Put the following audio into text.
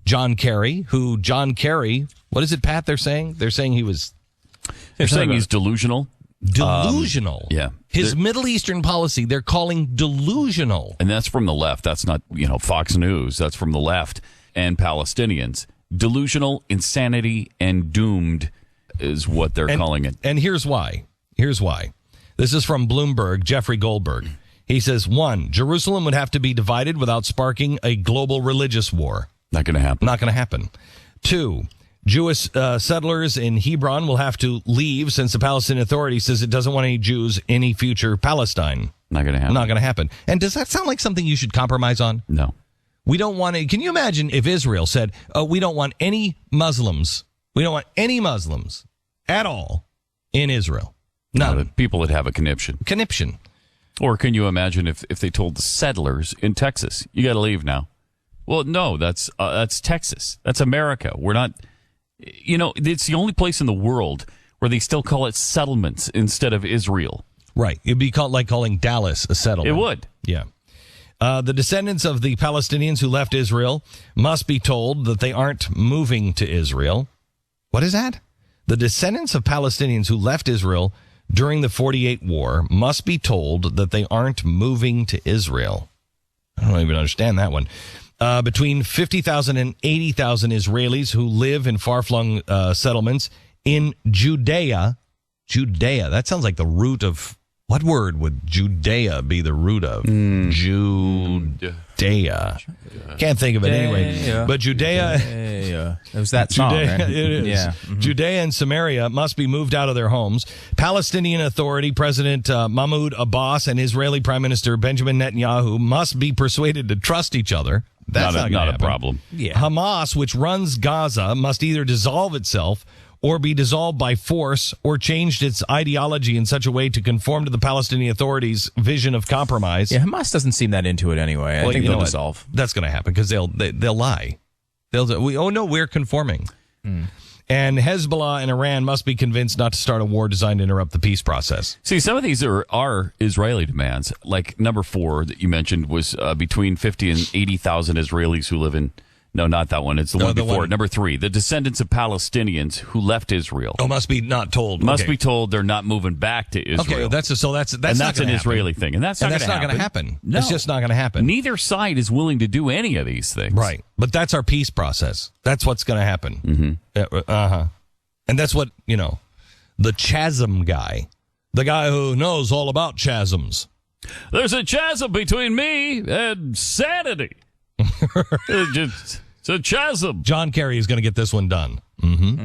John Kerry, what is it, Pat, they're saying? They're saying he's delusional. Delusional. Yeah. His Middle Eastern policy, they're calling delusional. And that's from the left. That's not, Fox News. That's from the left and Palestinians. Delusional, insanity, and doomed is what they're calling it. And here's why. This is from Bloomberg, Jeffrey Goldberg. He says, 1, Jerusalem would have to be divided without sparking a global religious war. Not going to happen. Not going to happen. 2, Jewish settlers in Hebron will have to leave since the Palestinian Authority says it doesn't want any Jews in any future Palestine. Not going to happen. Not going to happen. And does that sound like something you should compromise on? No. We don't want to. Can you imagine if Israel said, we don't want any Muslims. We don't want any Muslims at all in Israel. None. No, people would have a conniption. Or can you imagine if they told the settlers in Texas, you got to leave now? Well, no, that's Texas. That's America. We're not, it's the only place in the world where they still call it settlements instead of Israel. Right. It'd be like calling Dallas a settlement. It would. Yeah. The descendants of the Palestinians who left Israel must be told that they aren't moving to Israel. What is that? The descendants of Palestinians who left Israel during the 48 war must be told that they aren't moving to Israel. I don't even understand that one. Between 50,000 and 80,000 Israelis who live in far-flung settlements in Judea. Judea, that sounds like the root of... What word would Judea be the root of? Judea. Can't think of it anyway. But Judea. It was that song, Judea, right? It is. Yeah. Judea and Samaria must be moved out of their homes. Palestinian Authority President Mahmoud Abbas and Israeli Prime Minister Benjamin Netanyahu must be persuaded to trust each other. That's not a problem. Yeah. Hamas, which runs Gaza, must either dissolve itself or be dissolved by force, or changed its ideology in such a way to conform to the Palestinian Authority's vision of compromise. Yeah, Hamas doesn't seem that into it anyway. I think they'll dissolve. That's going to happen because they'll lie. We're conforming. And Hezbollah and Iran must be convinced not to start a war designed to interrupt the peace process. See, some of these are Israeli demands. Like number 4 that you mentioned was between 50 and 80,000 Israelis who live in... No, not that one. It's the one before. Number 3, the descendants of Palestinians who left Israel. Oh, must be not told. Must be told they're not moving back to Israel. Okay, that's an Israeli thing, and that's not going to happen. No. It's just not going to happen. Neither side is willing to do any of these things. Right, but that's our peace process. That's what's going to happen. Mm-hmm. And that's what the chasm guy, the guy who knows all about chasms. There's a chasm between me and sanity. It's a chasm. John Kerry is going to get this one done. Mm-hmm.